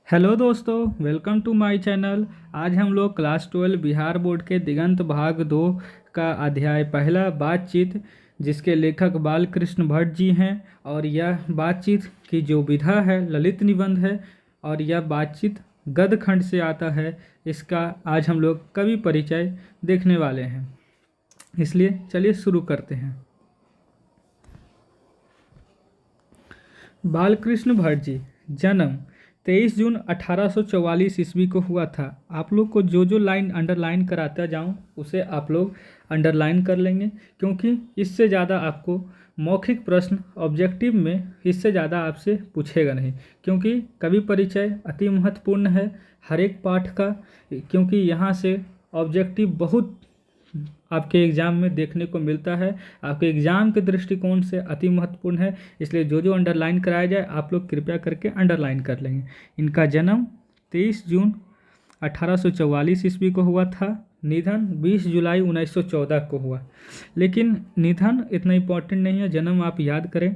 Hello दोस्तों, welcome to my channel. आज हम लोग क्लास 12 बिहार बोर्ड के दिगंत भाग 2 का अध्याय पहला बातचीत, जिसके लेखक बालकृष्ण भट्ट जी हैं, और यह बातचीत की जो विधा है ललित निबंध है, और यह बातचीत गद्य खंड से आता है। इसका आज हम लोग कवि परिचय देखने वाले हैं, इसलिए चलिए शुरू करते हैं। बालकृष्ण भट्ट जी, जन्म 23 जून 1844 ईस्वी को हुआ था। आप लोग को जो लाइन अंडरलाइन कराता जाऊं उसे आप लोग अंडरलाइन कर लेंगे, क्योंकि इससे ज़्यादा आपको मौखिक प्रश्न ऑब्जेक्टिव में इससे ज़्यादा आपसे पूछेगा नहीं, क्योंकि कवि परिचय अति महत्वपूर्ण है हर एक पाठ का, क्योंकि यहाँ से ऑब्जेक्टिव बहुत आपके एग्ज़ाम में देखने को मिलता है। आपके एग्ज़ाम के दृष्टिकोण से अति महत्वपूर्ण है, इसलिए जो अंडरलाइन कराया जाए आप लोग कृपया करके अंडरलाइन कर लेंगे। इनका जन्म 23 जून 1844 ईस्वी को हुआ था। निधन 20 जुलाई 1914 को हुआ, लेकिन निधन इतना इम्पोर्टेंट नहीं है, जन्म आप याद करें।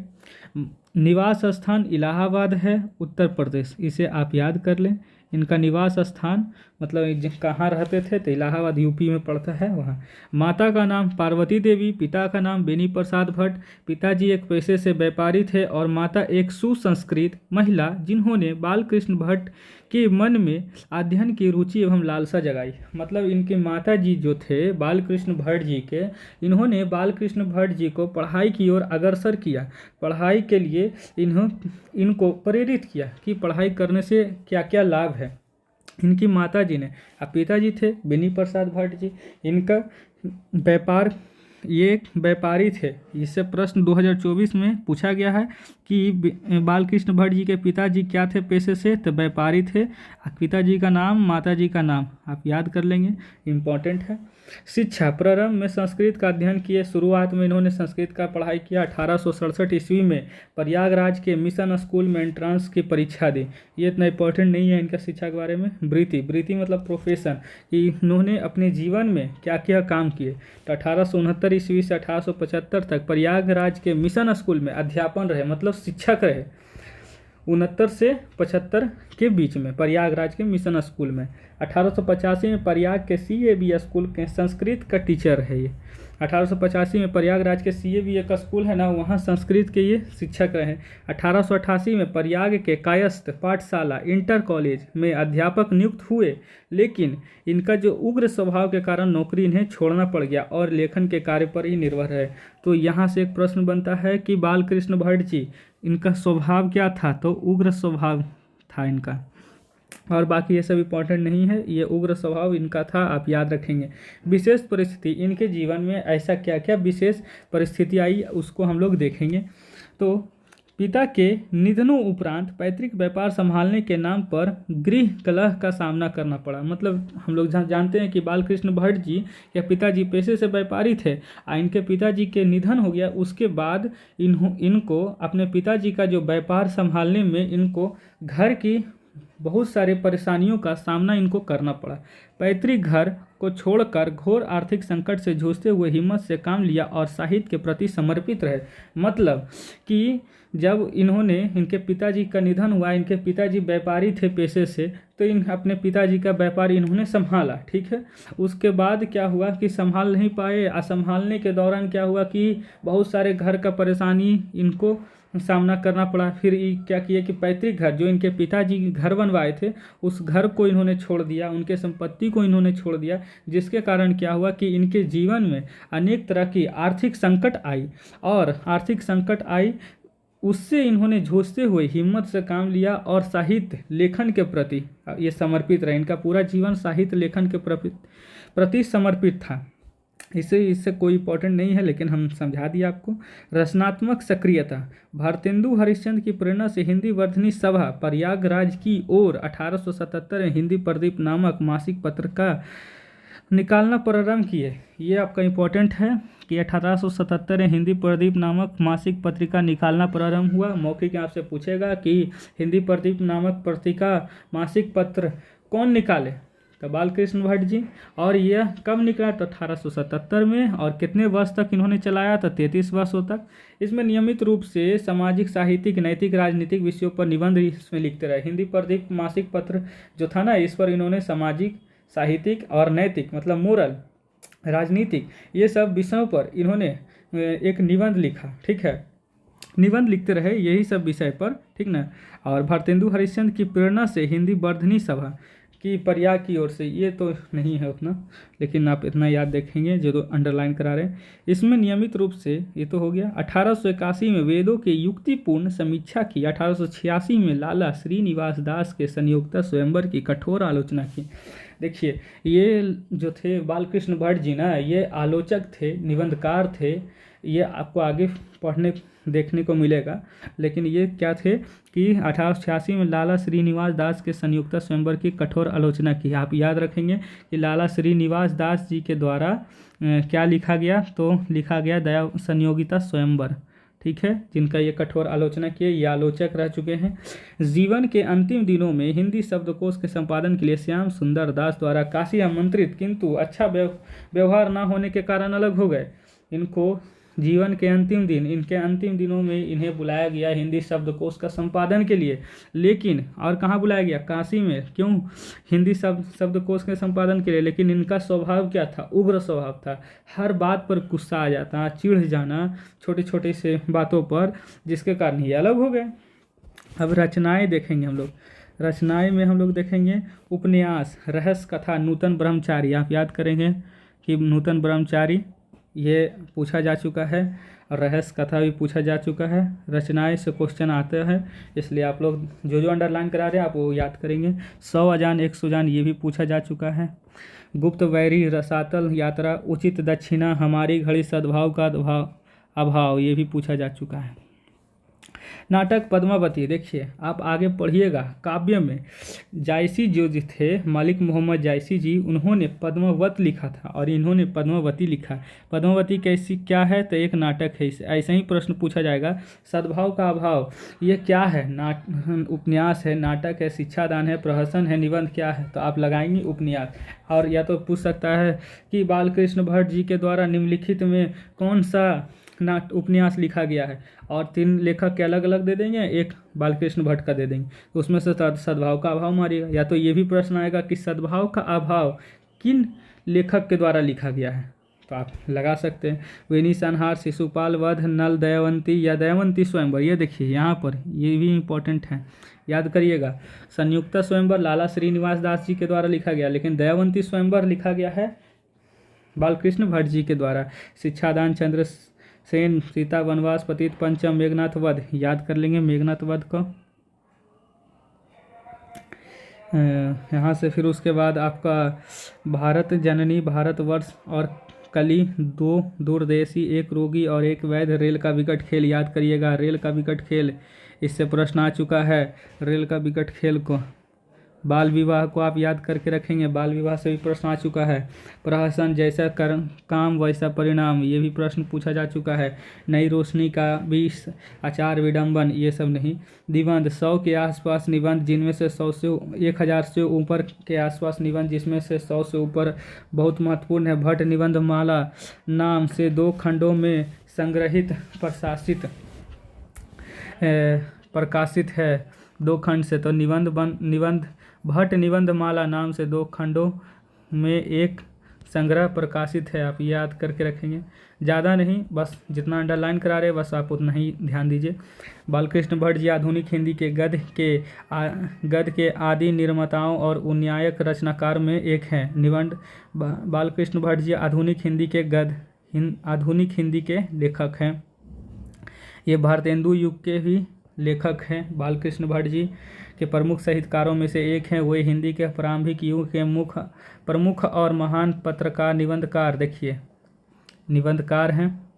निवास स्थान इलाहाबाद है, उत्तर प्रदेश, इसे आप याद कर लें। इनका निवास स्थान मतलब कहाँ रहते थे तो इलाहाबाद यूपी में पड़ता है वहाँ। माता का नाम पार्वती देवी, पिता का नाम बेनी प्रसाद भट्ट। पिताजी एक पेशे से व्यापारी थे और माता एक सुसंस्कृत महिला, जिन्होंने बालकृष्ण भट्ट के मन में अध्ययन की रुचि एवं लालसा जगाई। मतलब इनके माता जी जो थे बालकृष्ण भट्ट जी के, इन्होंने बालकृष्ण भट्ट जी को पढ़ाई की ओर अग्रसर किया। पढ़ाई के लिए इनको प्रेरित किया कि पढ़ाई करने से क्या क्या लाभ है। इनकी माता जी ने, अब पिताजी थे बेनी प्रसाद भट्ट जी, इनका व्यापार, ये एक व्यापारी थे। इससे प्रश्न 2024 में पूछा गया है कि बालकृष्ण भट्ट जी के पिताजी क्या थे पेशे से, तो व्यापारी थे। पिताजी का नाम, माताजी का नाम आप याद कर लेंगे, इम्पॉर्टेंट है। शिक्षा प्रारंभ में संस्कृत का अध्ययन किए। शुरुआत में इन्होंने संस्कृत का पढ़ाई किया। 1867 ईस्वी में प्रयागराज के मिशन स्कूल में एंट्रांस की परीक्षा दी। ये इतना इंपॉर्टेंट नहीं है इनका शिक्षा के बारे में। वृत्ति मतलब प्रोफेशन, कि इन्होंने अपने जीवन में क्या क्या काम किए। तो 1869 ईस्वी से 1875 तक प्रयागराज के मिशन स्कूल में अध्यापन रहे, मतलब शिक्षक रहे। 69 से 75 के बीच में प्रयागराज के मिशन स्कूल में। 1885 में प्रयाग के CAB स्कूल के संस्कृत का टीचर है ये। 1885 में प्रयागराज के CAB का स्कूल है ना, वहाँ संस्कृत के ये शिक्षक रहे। 1888 में प्रयाग के कायस्थ पाठशाला इंटर कॉलेज में अध्यापक नियुक्त हुए, लेकिन इनका जो उग्र स्वभाव के कारण नौकरी इन्हें छोड़ना पड़ गया और लेखन के कार्य पर ही निर्भर रहे। तो यहाँ से एक प्रश्न बनता है कि बालकृष्ण भट्ट जी, इनका स्वभाव क्या था, तो उग्र स्वभाव था इनका, और बाकी ये सब इम्पोर्टेंट नहीं है। ये उग्र स्वभाव इनका था, आप याद रखेंगे। विशेष परिस्थिति, इनके जीवन में ऐसा क्या क्या विशेष परिस्थिति आई उसको हम लोग देखेंगे। तो पिता के निधनों उपरांत पैतृक व्यापार संभालने के नाम पर गृह कलह का सामना करना पड़ा। मतलब हम लोग जानते हैं कि बालकृष्ण भट्ट जी के पिताजी पेशे से व्यापारी थे, इनके पिताजी के निधन हो गया। उसके बाद इनको अपने पिताजी का जो व्यापार संभालने में इनको घर की बहुत सारे परेशानियों का सामना इनको करना पड़ा। पैतृक घर को छोड़कर घोर आर्थिक संकट से जूझते हुए हिम्मत से काम लिया और साहित्य के प्रति समर्पित रहे। मतलब कि जब इनके पिताजी का निधन हुआ, इनके पिताजी व्यापारी थे पेशे से, तो अपने पिताजी का व्यापार इन्होंने संभाला, ठीक है। उसके बाद क्या हुआ कि संभाल नहीं पाए। संभालने के दौरान क्या हुआ कि बहुत सारे घर का परेशानी इनको सामना करना पड़ा। फिर क्या किया कि पैतृक घर, जो इनके पिताजी घर बनवाए थे, उस घर को इन्होंने छोड़ दिया, उनके संपत्ति को इन्होंने छोड़ दिया, जिसके कारण क्या हुआ कि इनके जीवन में अनेक तरह की आर्थिक संकट आई। और आर्थिक संकट आई, उससे इन्होंने जूझते हुए हिम्मत से काम लिया और साहित्य लेखन के प्रति ये समर्पित रहे। इनका पूरा जीवन साहित्य लेखन के प्रति समर्पित था। इससे कोई इंपॉर्टेंट नहीं है, लेकिन हम समझा दिया आपको। रचनात्मक सक्रियता, भारतेंदु हरिश्चंद्र की प्रेरणा से हिंदी वर्धनी सभा प्रयागराज की ओर 1877 में हिंदी प्रदीप नामक मासिक पत्र का निकालना प्रारंभ किए। ये आपका इम्पोर्टेंट है कि 1877 में हिंदी प्रदीप नामक मासिक पत्रिका निकालना प्रारंभ हुआ। मौखिक आपसे पूछेगा कि हिंदी प्रदीप नामक पत्रिका मासिक पत्र कौन निकाले, तो बालकृष्ण भट्ट जी। और यह कब निकला? तो 1877 में। और कितने वर्ष तक इन्होंने चलाया? तो 33 वर्षों तक। इसमें नियमित रूप से सामाजिक, साहित्यिक, नैतिक, राजनीतिक विषयों पर निबंध इसमें लिखते रहे। हिंदी प्रदीप मासिक पत्र जो था ना, इस पर इन्होंने सामाजिक, साहित्यिक और नैतिक मतलब मोरल, राजनीतिक, ये सब विषयों पर इन्होंने एक निबंध लिखा। ठीक है, निबंध लिखते रहे यही सब विषय पर। ठीक ना। और भारतेंदु हरिश्चंद्र की प्रेरणा से हिंदी वर्धनी सभा की प्रयाग की ओर से, ये तो नहीं है उतना, लेकिन आप इतना याद देखेंगे जो तो अंडरलाइन करा रहे हैं। इसमें नियमित रूप से, ये तो हो गया। 1881 में वेदों के युक्तिपूर्ण समीक्षा की। 1886 में लाला श्रीनिवास दास के संयोक्ता स्वयंवर की कठोर आलोचना की। देखिए, ये जो थे बालकृष्ण भट्ट जी ना, ये आलोचक थे, निबंधकार थे। ये आपको आगे पढ़ने देखने को मिलेगा। लेकिन ये क्या थे कि 1886 में लाला श्रीनिवास दास के संयुक्ता स्वयंवर की कठोर आलोचना की। आप याद रखेंगे कि लाला श्रीनिवास दास जी के द्वारा क्या लिखा गया? तो लिखा गया दया संयोगिता स्वयंवर। ठीक है, जिनका ये कठोर आलोचना किए, ये आलोचक रह चुके हैं। जीवन के अंतिम दिनों में हिंदी शब्दकोश के संपादन के लिए श्याम सुंदर दास द्वारा काशी आमंत्रित, किंतु अच्छा व्यवहार न होने के कारण अलग हो गए। इनको जीवन के अंतिम दिन, इनके अंतिम दिनों में इन्हें बुलाया गया हिंदी शब्दकोश का संपादन के लिए। लेकिन और कहाँ बुलाया गया? काशी में। क्यों? हिंदी शब्दकोश के संपादन के लिए। लेकिन इनका स्वभाव क्या था? उग्र स्वभाव था। हर बात पर गुस्सा आ जाता, चिढ़ जाना छोटी छोटी से बातों पर, जिसके कारण ये अलग हो गए। अब रचनाएं देखेंगे हम लोग। रचनाएं में हम लोग देखेंगे उपन्यास, रहस्य कथा, नूतन ब्रह्मचारी। आप याद करेंगे कि नूतन ब्रह्मचारी ये पूछा जा चुका है, और रहस्य कथा भी पूछा जा चुका है। रचनाएं से क्वेश्चन आता है, इसलिए आप लोग जो जो अंडरलाइन करा रहे हैं आप वो याद करेंगे। 100 अजान 1 सुजान, ये भी पूछा जा चुका है। गुप्त वैरी, रसातल यात्रा, उचित दक्षिणा, हमारी घड़ी, सद्भाव का अभाव, ये भी पूछा जा चुका है। नाटक पद्मावती, देखिए आप आगे पढ़िएगा। काव्य में जायसी जो थे, मलिक मोहम्मद जायसी जी, उन्होंने पद्मावत लिखा था और इन्होंने पद्मावती लिखा। पद्मावती कैसी क्या है? तो एक नाटक है। ऐसा ही प्रश्न पूछा जाएगा। सद्भाव का अभाव, ये क्या है? उपन्यास है, नाटक है, शिक्षादान है, प्रहसन है, निबंध क्या है? तो आप लगाएंगे उपन्यास। और या तो पूछ सकता है कि बालकृष्ण भट्ट जी के द्वारा निम्नलिखित में कौन सा उपन्यास लिखा गया है? और 3 लेखक के अलग अलग दे देंगे, एक बालकृष्ण भट्ट का दे देंगे, तो उसमें से सद्भाव का अभाव मारिएगा। या तो ये भी प्रश्न आएगा कि सद्भाव का अभाव किन लेखक के द्वारा लिखा गया है? तो आप लगा सकते हैं। वेनी संहार, शिशुपाल वध, नल दयावंती या दयावंती स्वयंवर। ये देखिए यहाँ पर ये भी इम्पोर्टेंट है, याद करिएगा। संयुक्ता स्वयंवर लाला श्रीनिवास दास जी के द्वारा लिखा गया, लेकिन दयावंती स्वयंवर लिखा गया है बालकृष्ण भट्ट जी के द्वारा। शिक्षादान चंद्र सेन, सीता वनवास, पतित पंचम, मेघनाथ वध, याद कर लेंगे मेघनाथ वध को। यहाँ से फिर उसके बाद आपका भारत जननी, भारतवर्ष और कली, 2 दूरदेशी, 1 रोगी और 1 वैद्य, रेल का विकट खेल, याद करिएगा। रेल का विकट खेल, इससे प्रश्न आ चुका है। रेल का विकट खेल को, बाल विवाह को आप याद करके रखेंगे, बाल विवाह से भी प्रश्न आ चुका है। प्रहसन, जैसा काम वैसा परिणाम, ये भी प्रश्न पूछा जा चुका है। नई रोशनी का 20, आचार विडंबन, ये सब नहीं। निबंध, 100 के आसपास निबंध, जिनमें से 100 से 1000 से ऊपर के आसपास निबंध, जिसमें से 100 से ऊपर बहुत महत्वपूर्ण है। भट्ट निबंध माला नाम से 2 खंडों में संग्रहित प्रकाशित है, 2 खंड से। तो निबंध भट्ट निबंध माला नाम से 2 खंडों में एक संग्रह प्रकाशित है। आप याद करके रखेंगे, ज़्यादा नहीं, बस जितना अंडरलाइन करा रहे बस आप उतना ही ध्यान दीजिए। बालकृष्ण भट्ट जी आधुनिक हिंदी के गद्य के आदि निर्माताओं और उन्नायक रचनाकार में एक हैं। निबंध, बालकृष्ण भट्ट जी आधुनिक हिंदी के लेखक हैं। ये भारतेंदु युग के भी लेखक हैं। बालकृष्ण भट्ट जी के प्रमुख साहित्यकारों में से एक हैं। वे हिंदी के प्रारंभिक युग के प्रमुख और महान पत्रकार, निबंधकार, देखिए निबंधकार हैं।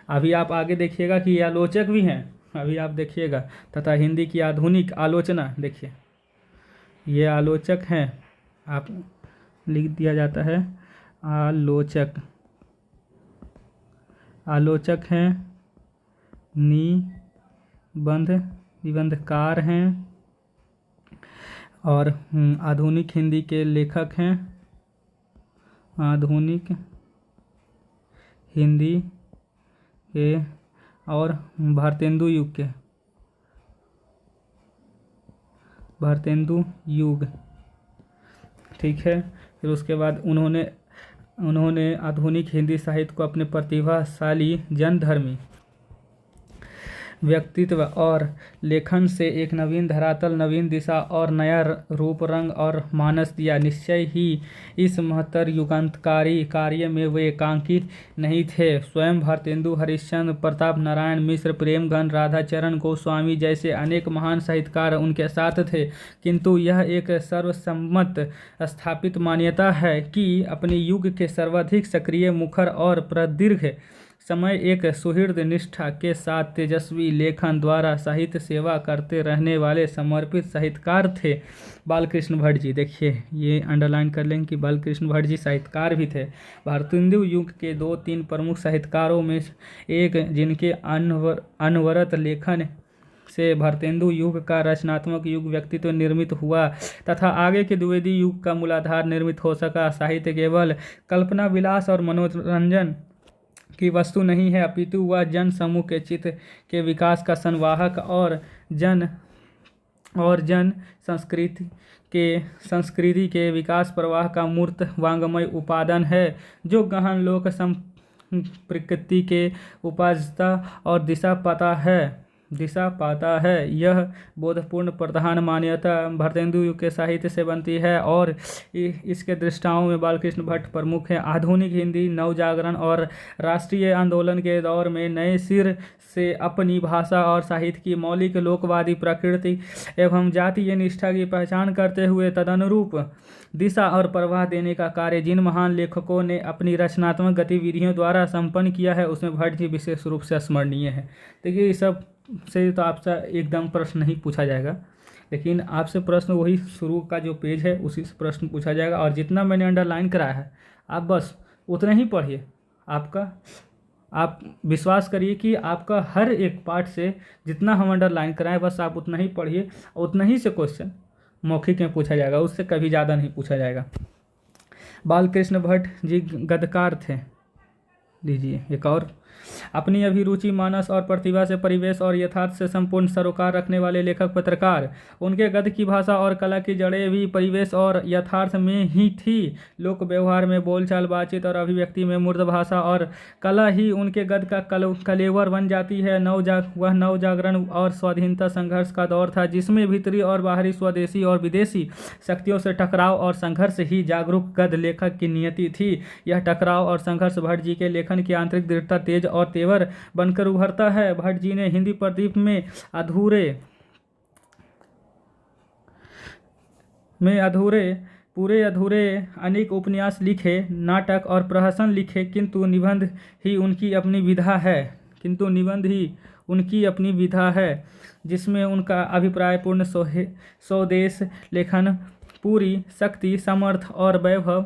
अभी आप आगे देखिएगा कि ये आलोचक भी हैं, अभी आप देखिएगा। तथा हिंदी की आधुनिक आलोचना, देखिए ये आलोचक हैं, आप लिख दिया जाता है आलोचक हैं, निबंधकार हैं। और आधुनिक हिंदी के लेखक हैं, आधुनिक हिंदी के और भारतेंदु युग के, भारतेंदु युग, ठीक है। फिर उसके बाद उन्होंने आधुनिक हिंदी साहित्य को अपने प्रतिभाशाली जनधर्मी व्यक्तित्व और लेखन से एक नवीन धरातल, नवीन दिशा और नया रूप, रंग और मानस दिया। निश्चय ही इस महत्तर युगांतकारी कार्य में वे एकांकी नहीं थे। स्वयं भारतेंदु हरिश्चंद्र, प्रताप नारायण मिश्र, प्रेमगन, राधाचरण गोस्वामी जैसे अनेक महान साहित्यकार उनके साथ थे, किंतु यह एक सर्वसम्मत स्थापित मान्यता है कि अपने युग के सर्वाधिक सक्रिय, मुखर और प्रदीर्घ समय एक सुहृद निष्ठा के साथ तेजस्वी लेखन द्वारा साहित्य सेवा करते रहने वाले समर्पित साहित्यकार थे बालकृष्ण भट्ट जी। देखिए, ये अंडरलाइन कर लें कि बालकृष्ण भट्ट जी साहित्यकार भी थे। भारतेंदु युग के 2-3 प्रमुख साहित्यकारों में एक, जिनके अनवरत लेखन से भारतेंदु युग का रचनात्मक युग व्यक्तित्व निर्मित हुआ तथा आगे के द्विवेदी युग का मूलाधार निर्मित हो सका। साहित्य केवल कल्पना विलास और मनोरंजन की वस्तु नहीं है, अपितु वह जन समूह के चित्त के विकास का संवाहक और जन संस्कृति के विकास प्रवाह का मूर्त वांगमय उपादान है, जो गहन लोक प्रकृति के उपजता और दिशा पाता है। यह बोधपूर्ण प्रधान मान्यता भारतेंदु युग के साहित्य से बनती है और इसके दृष्टाओं में बालकृष्ण भट्ट प्रमुख हैं। आधुनिक हिंदी नवजागरण और राष्ट्रीय आंदोलन के दौर में नए सिर से अपनी भाषा और साहित्य की मौलिक लोकवादी प्रकृति एवं जातीय निष्ठा की पहचान करते हुए तदनुरूप दिशा और प्रवाह देने का कार्य जिन महान लेखकों ने अपनी रचनात्मक गतिविधियों द्वारा संपन्न किया है, उसमें भट्ट जी विशेष रूप से स्मरणीय है। देखिए, ये सब से तो आपसे एकदम प्रश्न नहीं पूछा जाएगा, लेकिन आपसे प्रश्न वही शुरू का जो पेज है उसी से प्रश्न पूछा जाएगा। और जितना मैंने अंडरलाइन कराया है आप बस उतना ही पढ़िए। आप विश्वास करिए कि आपका हर एक पार्ट से जितना हम अंडरलाइन कराएं बस आप उतना ही पढ़िए, उतना ही से क्वेश्चन मौखिक में पूछा जाएगा, उससे कभी ज़्यादा नहीं पूछा जाएगा। बालकृष्ण भट्ट जी गद्यकार थे। लीजिए एक और, अपनी अभिरुचि, मानस और प्रतिभा से परिवेश और यथार्थ से संपूर्ण सरोकार रखने वाले लेखक पत्रकार। उनके गद्य की भाषा और कला की जड़ें भी परिवेश और यथार्थ में ही थी। लोक व्यवहार में, बोलचाल, बातचीत और अभिव्यक्ति में मूर्त भाषा और कला ही उनके गद्य का कलेवर बन जाती है। वह नवजागरण और स्वाधीनता संघर्ष का दौर था, जिसमें भीतरी और बाहरी, स्वदेशी और विदेशी शक्तियों से टकराव और संघर्ष ही जागरूक गद्य लेखक की नियति थी। यह टकराव और संघर्ष भट्ट जी के लेखन की आंतरिक दृढ़ता, तेज और तेवर बनकर उभरता है। भट्ट जी ने हिंदी प्रदीप में पूरे अधूरे अनेक उपन्यास लिखे, नाटक और प्रहसन लिखे, किंतु निबंध ही उनकी अपनी विधा है, जिसमें उनका अभिप्रायपूर्ण स्वदेश लेखन पूरी शक्ति, समर्थ और वैभव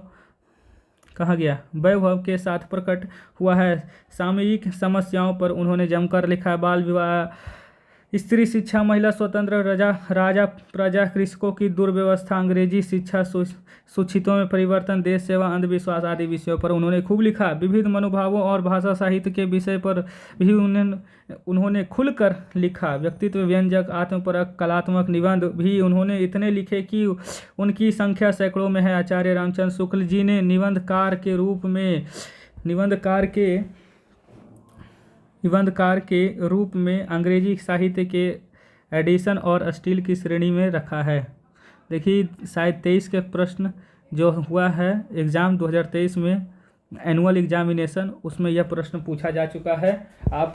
के साथ प्रकट हुआ है। सामयिक समस्याओं पर उन्होंने जमकर लिखा। बाल विवाह, स्त्री शिक्षा, महिला स्वतंत्र, राजा प्रजा, कृषकों की दुर्व्यवस्था, अंग्रेजी शिक्षा, सुचितों में परिवर्तन, देश सेवा, अंधविश्वास आदि विषयों पर उन्होंने खूब लिखा। विविध मनोभावों और भाषा साहित्य के विषय पर भी उन्होंने खुलकर लिखा। व्यक्तित्व व्यंजक, आत्मपरक, कलात्मक निबंध भी उन्होंने इतने लिखे कि उनकी संख्या सैकड़ों में है। आचार्य रामचंद्र शुक्ल जी ने निबंधकार के रूप में अंग्रेजी साहित्य के एडिशन और स्टील की श्रेणी में रखा है। देखिए, शायद 23 के प्रश्न जो हुआ है एग्ज़ाम 2023 में एनुअल एग्जामिनेशन, उसमें यह प्रश्न पूछा जा चुका है। आप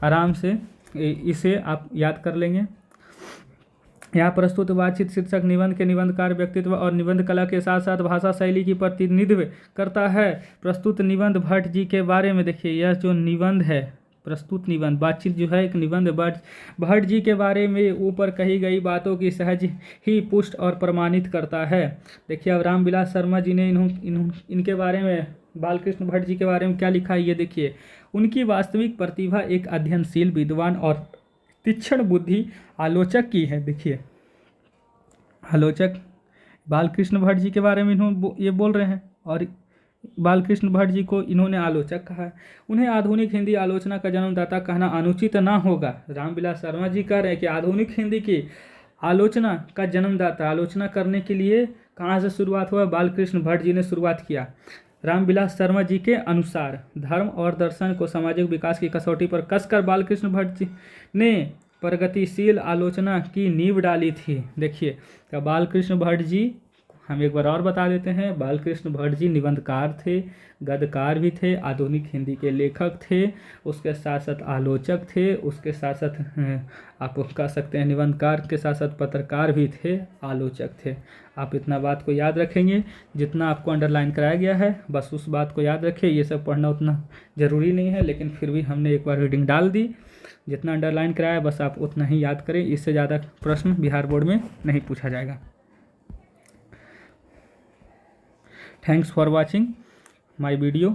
आराम से इसे आप याद कर लेंगे। यहाँ प्रस्तुत बातचीत शीर्षक निबंध के निबंधकार व्यक्तित्व और निबंध कला के साथ साथ भाषा शैली की प्रतिनिधित्व करता है। प्रस्तुत निबंध भट्ट जी के बारे में देखिए, यह जो निबंध है, प्रस्तुत निबंध, बातचीत जो है एक निबंध भट्ट जी के बारे में ऊपर कही गई बातों की सहज ही पुष्ट और प्रमाणित करता है। देखिए, अब रामविलास शर्मा जी ने इनके बारे में, बालकृष्ण भट्ट जी के बारे में क्या लिखा है ये देखिए। उनकी वास्तविक प्रतिभा एक अध्ययनशील, विद्वान और तीक्ष्ण बुद्धि आलोचक की है। देखिए, आलोचक बालकृष्ण भट्ट जी के बारे में ये बोल रहे हैं, और बालकृष्ण भट्ट जी को इन्होंने आलोचक कहा है। उन्हें आधुनिक हिंदी आलोचना का जन्मदाता कहना अनुचित ना होगा। रामविलास शर्मा जी कह रहे हैं कि आधुनिक हिंदी की आलोचना का जन्मदाता, आलोचना करने के लिए कहाँ से शुरुआत हुआ? बालकृष्ण भट्ट जी ने शुरुआत किया। रामविलास शर्मा जी के अनुसार धर्म और दर्शन को सामाजिक विकास की कसौटी पर कसकर बालकृष्ण भट्ट जी ने प्रगतिशील आलोचना की नींव डाली थी। देखिए, तो बालकृष्ण भट्ट जी, हम एक बार और बता देते हैं, बालकृष्ण भट्ट जी निबंधकार थे, गद्यकार भी थे, आधुनिक हिंदी के लेखक थे, उसके साथ साथ आलोचक थे, उसके साथ साथ आप कह सकते हैं निबंधकार के साथ साथ पत्रकार भी थे, आलोचक थे। आप इतना बात को याद रखेंगे, जितना आपको अंडरलाइन कराया गया है बस उस बात को याद रखिए। ये सब पढ़ना उतना ज़रूरी नहीं है, लेकिन फिर भी हमने एक बार रीडिंग डाल दी। जितना अंडरलाइन कराया बस आप उतना ही याद करें, इससे ज़्यादा प्रश्न बिहार बोर्ड में नहीं पूछा जाएगा। Thanks for watching my video.